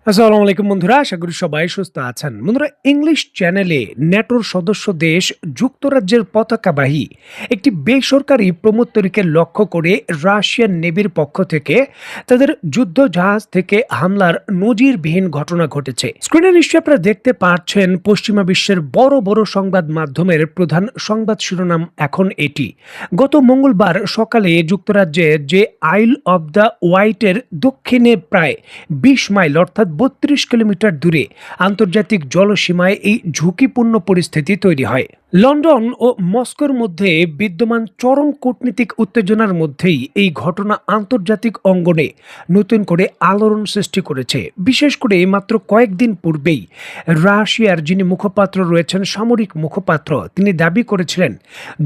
আসসালামু আলাইকুম বন্ধুরা, আশা করি সবাই সুস্থ আছেন। বন্ধুরা, ইংলিশ চ্যানেলে ন্যাটোর সদস্য দেশ যুক্তরাজ্যের পতাকাবাহী একটি বেসরকারি প্রমোত্তরীকে লক্ষ্য করে রাশিয়ান নেভির পক্ষ থেকে তাদের যুদ্ধ জাহাজ থেকে হামলার নজিরবিহীন ঘটনা ঘটেছে। স্ক্রিনে নিশ্চয়ই আপনারা দেখতে পাচ্ছেন, পশ্চিমা বিশ্বের বড় বড় সংবাদ মাধ্যমের প্রধান সংবাদ শিরোনাম এখন এটি। গত মঙ্গলবার সকালে যুক্তরাজ্যের যে আইল অব দ্য ওয়াইটের দক্ষিণে প্রায় ২০ মাইল অর্থাৎ ৩২ কিলোমিটার দূরে আন্তর্জাতিক জলসীমায় এই ঝুঁকিপূর্ণ পরিস্থিতি তৈরি হয়। লন্ডন ও মস্কোর মধ্যে বিদ্যমান চরম কূটনীতিক উত্তেজনার মধ্যেই এই ঘটনা আন্তর্জাতিক অঙ্গনে নতুন করে আলোড়ন সৃষ্টি করেছে। বিশেষ করে মাত্র কয়েকদিন পূর্বেই রাশিয়ার যিনি মুখপাত্র রয়েছেন, সামরিক মুখপাত্র, তিনি দাবি করেছিলেন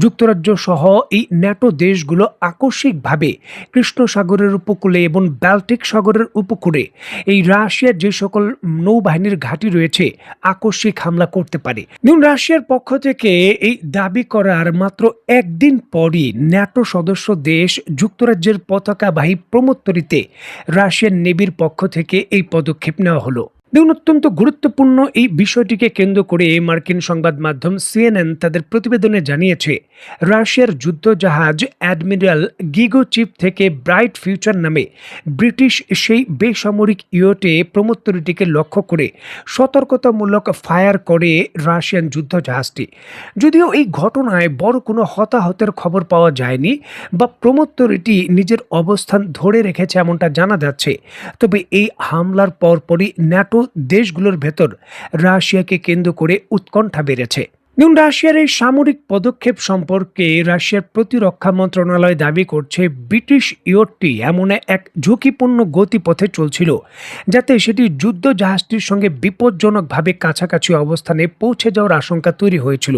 যুক্তরাজ্য সহ এই ন্যাটো দেশগুলো আকস্মিকভাবে কৃষ্ণ সাগরের উপকূলে এবং বাল্টিক সাগরের উপকূলে এই রাশিয়ার যে সকল নৌবাহিনীর ঘাঁটি রয়েছে আকস্মিক হামলা করতে পারে। দেখুন, রাশিয়ার পক্ষ থেকে এই দাবি করার মাত্র একদিন পরই ন্যাটো সদস্য দেশ যুক্তরাজ্যের পতাকাবাহী প্রমোত্তরীতে রাশিয়ান নেভির পক্ষ থেকে এই পদক্ষেপ নেওয়া হলো। দেখুন, অত্যন্ত গুরুত্বপূর্ণ এই বিষয়টিকে কেন্দ্র করে মার্কিন সংবাদ মাধ্যম সিএনএন তাদের প্রতিবেদনে জানিয়েছে, রাশিয়ার যুদ্ধ জাহাজ অ্যাডমিরাল গিগোচিপ থেকে ব্রাইট ফিউচার নামে ব্রিটিশ সেই বেসামরিক ইয়টে প্রমোত্তরীটিকে লক্ষ্য করে সতর্কতামূলক ফায়ার করে রাশিয়ান যুদ্ধ জাহাজটি। যদিও এই ঘটনায় বড় কোনো হতাহতের খবর পাওয়া যায়নি বা প্রমোত্তরীটি নিজের অবস্থান ধরে রেখেছে এমনটা জানা যাচ্ছে, তবে এই হামলার পরপরই ন্যাটো দেশগুলোর ভেতর রাশিয়াকে কেন্দ্র করে উৎকণ্ঠা বেড়েছে। দেখুন, রাশিয়ার এই সামরিক পদক্ষেপ সম্পর্কে রাশিয়ার প্রতিরক্ষা মন্ত্রণালয় দাবি করছে, ব্রিটিশ ইয়টটি এমন এক ঝুঁকিপূর্ণ গতিপথে চলছিল যাতে সেটি যুদ্ধ জাহাজটির সঙ্গে বিপজ্জনকভাবে কাছাকাছি অবস্থানে পৌঁছে যাওয়ার আশঙ্কা তৈরি হয়েছিল।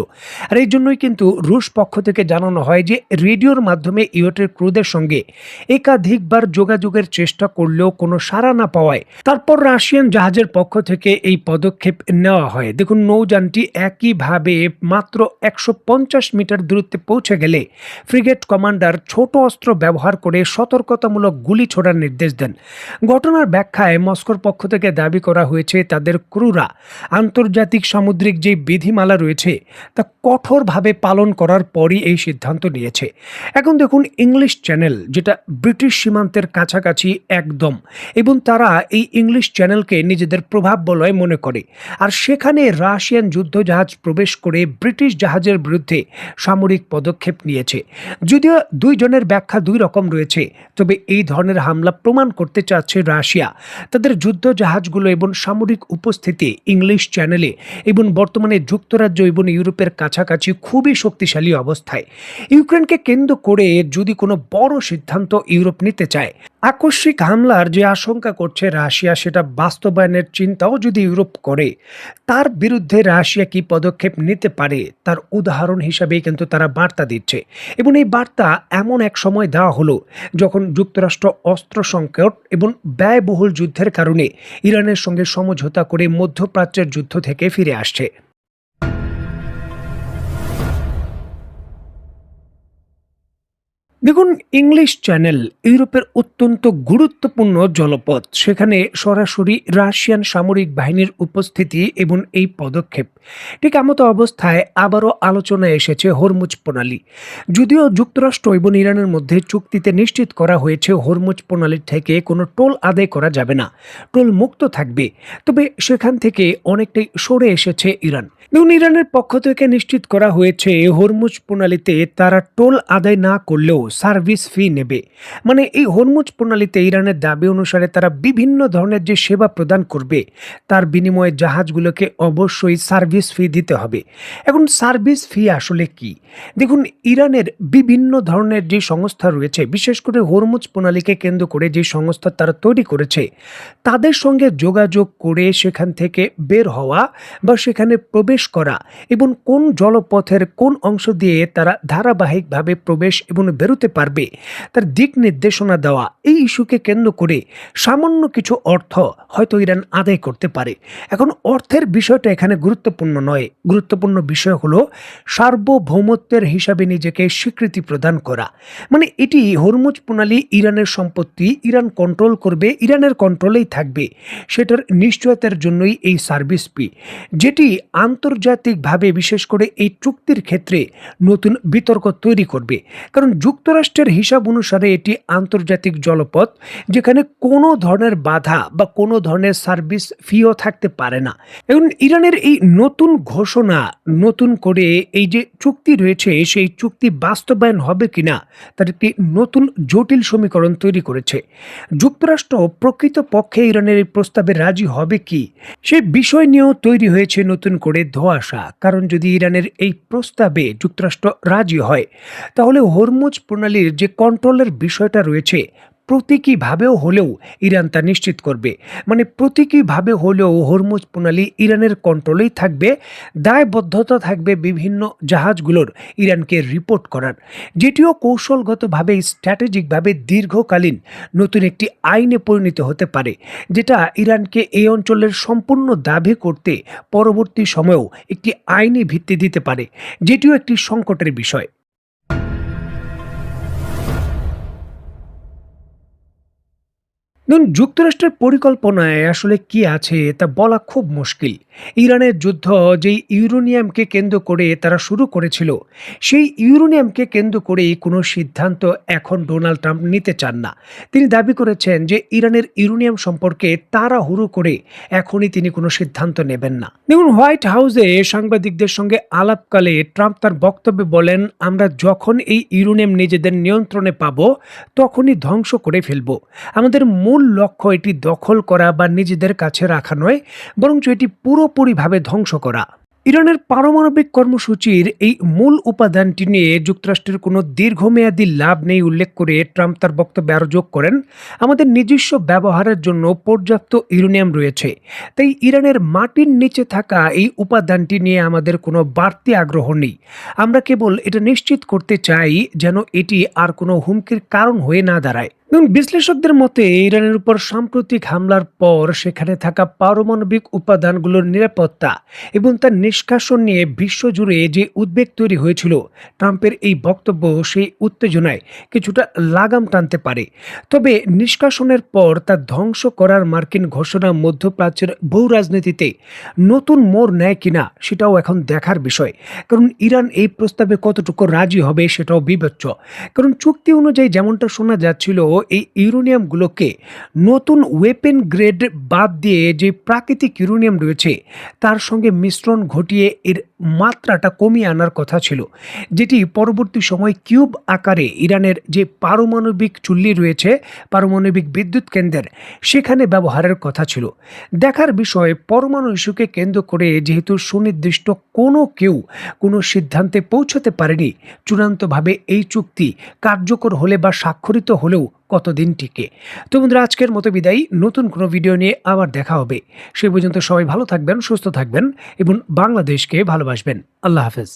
আর এই জন্যই কিন্তু রুশ পক্ষ থেকে জানানো হয় যে রেডিওর মাধ্যমে ইয়টের ক্রুদের সঙ্গে একাধিকবার যোগাযোগের চেষ্টা করলেও কোনো সাড়া না পাওয়ায় তারপর রাশিয়ান জাহাজের পক্ষ থেকে এই পদক্ষেপ নেওয়া হয়। দেখুন, নৌযানটি একইভাবে মাত্র ১৫০ মিটার দূরত্বে পৌঁছে গেলে ফ্রিগেট কমান্ডার ছোট অস্ত্র ব্যবহার করে সতর্কতামূলক গুলি ছোড়ার নির্দেশ দেন। ঘটনার ব্যাখ্যায় মস্কোর পক্ষ থেকে দাবি করা হয়েছে, তাদের ক্রুরা আন্তর্জাতিক সামুদ্রিক যে বিধিমালা রয়েছে তা কঠোরভাবে পালন করার পরই এই সিদ্ধান্ত নিয়েছে। এখন দেখুন, ইংলিশ চ্যানেল যেটা ব্রিটিশ সীমান্তের কাছাকাছি একদম, এবং তারা এই ইংলিশ চ্যানেলকে নিজেদের প্রভাব বলয় মনে করে, আর সেখানে রাশিয়ান যুদ্ধজাহাজ প্রবেশ করে ব্রিটিশ জাহাজের বিরুদ্ধে সামরিক পদক্ষেপ নিয়েছে। যদিও দুইজনের ব্যাখ্যা দুই রকম রয়েছে, তবে এই ধরনের হামলা প্রমাণ করতে চাচ্ছে রাশিয়া তাদের যুদ্ধ জাহাজগুলো এবং সামরিক উপস্থিতি ইংলিশ চ্যানেলে এবং বর্তমানে যুক্তরাজ্য এবং ইউরোপের কাছাকাছি খুবই শক্তিশালী অবস্থায়। ইউক্রেনকে কেন্দ্র করে যদি কোনো বড় সিদ্ধান্ত ইউরোপ নিতে চায়, আকস্মিক হামলার যে আশঙ্কা করছে রাশিয়া, সেটা বাস্তবায়নের চিন্তাও যদি ইউরোপ করে, তার বিরুদ্ধে রাশিয়া কি পদক্ষেপ নিতে পারে তার উদাহরণ হিসাবেই কিন্তু তারা বার্তা দিচ্ছে। এবং এই বার্তা এমন এক সময় দেওয়া হলো যখন যুক্তরাষ্ট্র অস্ত্র সংকট এবং ব্যয়বহুল যুদ্ধের কারণে ইরানের সঙ্গে সমঝোতা করে মধ্যপ্রাচ্যের যুদ্ধ থেকে ফিরে আসছে। দেখুন, ইংলিশ চ্যানেল ইউরোপের অত্যন্ত গুরুত্বপূর্ণ জলপথ। সেখানে সরাসরি রাশিয়ান সামরিক বাহিনীর উপস্থিতি এবং এই পদক্ষেপ ঠিক এমতো অবস্থায় আবারও আলোচনায় এসেছে হরমুজ প্রণালী। যদিও যুক্তরাষ্ট্র এবং ইরানের মধ্যে চুক্তিতে নিশ্চিত করা হয়েছে হরমুজ প্রণালী থেকে কোনো টোল আদায় করা যাবে না, টোল মুক্ত থাকবে, তবে সেখান থেকে অনেকটাই সরে এসেছে ইরান। দেখুন, ইরানের পক্ষ থেকে নিশ্চিত করা হয়েছে হরমুজ প্রণালীতে তারা টোল আদায় না করলেও সার্ভিস ফি নেবে। মানে এই হরমুজ প্রণালীতে ইরানের দাবি অনুসারে তারা বিভিন্ন ধরনের যে সেবা প্রদান করবে তার বিনিময়ে জাহাজগুলোকে অবশ্যই সার্ভিস ফি দিতে হবে। এখন সার্ভিস ফি আসলে কি? দেখুন, ইরানের বিভিন্ন ধরনের যে সংস্থা রয়েছে, বিশেষ করে হরমুজ প্রণালীকে কেন্দ্র করে যে সংস্থা তারা তৈরি করেছে, তাদের সঙ্গে যোগাযোগ করে সেখান থেকে বের হওয়া বা সেখানে প্রবেশ করা এবং কোন জলপথের কোন অংশ দিয়ে তারা ধারাবাহিকভাবে প্রবেশ এবং বেরোতে এগুতে পারবে তার দিক নির্দেশনা দেওয়া, এই ইস্যুকে কেন্দ্র করে সামান্য কিছু অর্থ হয়তো ইরান আদায় করতে পারে। এখন অর্থের বিষয়টা এখানে গুরুত্বপূর্ণ নয়, গুরুত্বপূর্ণ বিষয় হলো সার্বভৌমত্বের হিসাবে নিজেকে স্বীকৃতি প্রদান করা। মানে এটি হরমুজ প্রণালী ইরানের সম্পত্তি, ইরান কন্ট্রোল করবে, ইরানের কন্ট্রোলেই থাকবে, সেটার নিশ্চয়তার জন্যই এই সার্ভিস ফি, যেটি আন্তর্জাতিকভাবে বিশেষ করে এই চুক্তির ক্ষেত্রে নতুন বিতর্ক তৈরি করবে। কারণ যুক্তরাষ্ট্রের হিসাব অনুসারে এটি আন্তর্জাতিক জলপথ, যেখানে কোনো ধরনের বাধা বা কোনো ধরনের সার্ভিস ফিও থাকতে পারে না। এবং ইরানের এই নতুন ঘোষণা, নতুন করে এই যে চুক্তি রয়েছে, সেই চুক্তি বাস্তবায়ন হবে কিনা তার একটি নতুন জটিল সমীকরণ তৈরি করেছে। যুক্তরাষ্ট্র প্রকৃতপক্ষে ইরানের এই প্রস্তাবে রাজি হবে কি, সেই বিষয় নিয়েও তৈরি হয়েছে নতুন করে ধোঁয়াশা। কারণ যদি ইরানের এই প্রস্তাবে যুক্তরাষ্ট্র রাজি হয়, তাহলে হরমুজ প্রণালীর যে কন্ট্রোলের বিষয়টা রয়েছে, প্রতীকীভাবেও হলেও ইরান তা নিশ্চিত করবে। মানে প্রতীকীভাবে হলেও হরমুজ প্রণালী ইরানের কন্ট্রোলেই থাকবে, দায়বদ্ধতা থাকবে বিভিন্ন জাহাজগুলোর ইরানকে রিপোর্ট করার, যেটিও কৌশলগতভাবে স্ট্র্যাটেজিকভাবে দীর্ঘকালীন নতুন একটি আইনে পরিণত হতে পারে, যেটা ইরানকে এই অঞ্চলের সম্পূর্ণ দাবি করতে পরবর্তী সময়েও একটি আইনি ভিত্তি দিতে পারে, যেটিও একটি সংকটের বিষয়। দেখুন, যুক্তরাষ্ট্রের পরিকল্পনায় আসলে কি আছে তা বলা খুব মুশকিল। ইরানের যুদ্ধ যেই ইউরেনিয়ামকে কেন্দ্র করে তারা শুরু করেছিল, সেই ইউরেনিয়ামকে কেন্দ্র করেই কোনো সিদ্ধান্ত এখন ডোনাল্ড ট্রাম্প নিতে চান না। তিনি দাবি করেছেন যে ইরানের ইউরেনিয়াম সম্পর্কে তাড়াহুড়ো করে এখনই তিনি কোনো সিদ্ধান্ত নেবেন না। দেখুন, হোয়াইট হাউসে সাংবাদিকদের সঙ্গে আলাপকালে ট্রাম্প তার বক্তব্যে বলেন, আমরা যখন এই ইউরেনিয়াম নিজেদের নিয়ন্ত্রণে পাবো তখনই ধ্বংস করে ফেলবো। আমাদের মূল লক্ষ্য এটি দখল করা বা নিজেদের কাছে রাখা নয়, বরঞ্চ এটি পুরোপুরিভাবে ধ্বংস করা। ইরানের পারমাণবিক কর্মসূচির এই মূল উপাদানটি নিয়ে যুক্তরাষ্ট্রের কোনো দীর্ঘমেয়াদী লাভ নেই উল্লেখ করে ট্রাম্প তার বক্তব্যে আরও যোগ করেন, আমাদের নিজস্ব ব্যবহারের জন্য পর্যাপ্ত ইউরেনিয়াম রয়েছে, তাই ইরানের মাটির নিচে থাকা এই উপাদানটি নিয়ে আমাদের কোনো বাড়তি আগ্রহ নেই। আমরা কেবল এটা নিশ্চিত করতে চাই যেন এটি আর কোনো হুমকির কারণ হয়ে না দাঁড়ায়। এবং বিশ্লেষকদের মতে ইরানের উপর সাম্প্রতিক হামলার পর সেখানে থাকা পারমাণবিক উপাদানগুলোর নিরাপত্তা এবং তার নিষ্কাশন নিয়ে বিশ্বজুড়ে যে উদ্বেগ তৈরি হয়েছিল, ট্রাম্পের এই বক্তব্য সেই উত্তেজনায় কিছুটা লাগাম টানতে পারে। তবে নিষ্কাশনের পর তা ধ্বংস করার মার্কিন ঘোষণা মধ্যপ্রাচ্যের ভূ রাজনীতিতে নতুন মোড় নেয় কিনা সেটাও এখন দেখার বিষয়। কারণ ইরান এই প্রস্তাবে কতটুকু রাজি হবে সেটাও বিবেচ্য। কারণ চুক্তি অনুযায়ী যেমনটা শোনা যাচ্ছিল, এই ইউরেনিয়ামগুলোকে নতুন ওয়েপেন গ্রেড বাদ দিয়ে যে প্রাকৃতিক ইউরেনিয়াম রয়েছে তার সঙ্গে মিশ্রণ ঘটিয়ে এর মাত্রাটা কমিয়ে আনার কথা ছিল, যেটি পরবর্তী সময় কিউব আকারে ইরানের যে পারমাণবিক চুল্লি রয়েছে, পারমাণবিক বিদ্যুৎ কেন্দ্রের, সেখানে ব্যবহারের কথা ছিল। দেখার বিষয়, পরমাণু ইস্যুকে কেন্দ্র করে যেহেতু সুনির্দিষ্ট কেউ কোনো সিদ্ধান্তে পৌঁছতে পারেনি, চূড়ান্তভাবে এই চুক্তি কার্যকর হলে বা স্বাক্ষরিত হলেও কতদিন টিকে। তো বন্ধুরা, আজকের মতো বিদায়, নতুন কোনো ভিডিও নিয়ে আবার দেখা হবে। সে পর্যন্ত সবাই ভালো থাকবেন, সুস্থ থাকবেন এবং বাংলাদেশকে ভালোবাসবেন। আল্লাহ হাফেজ।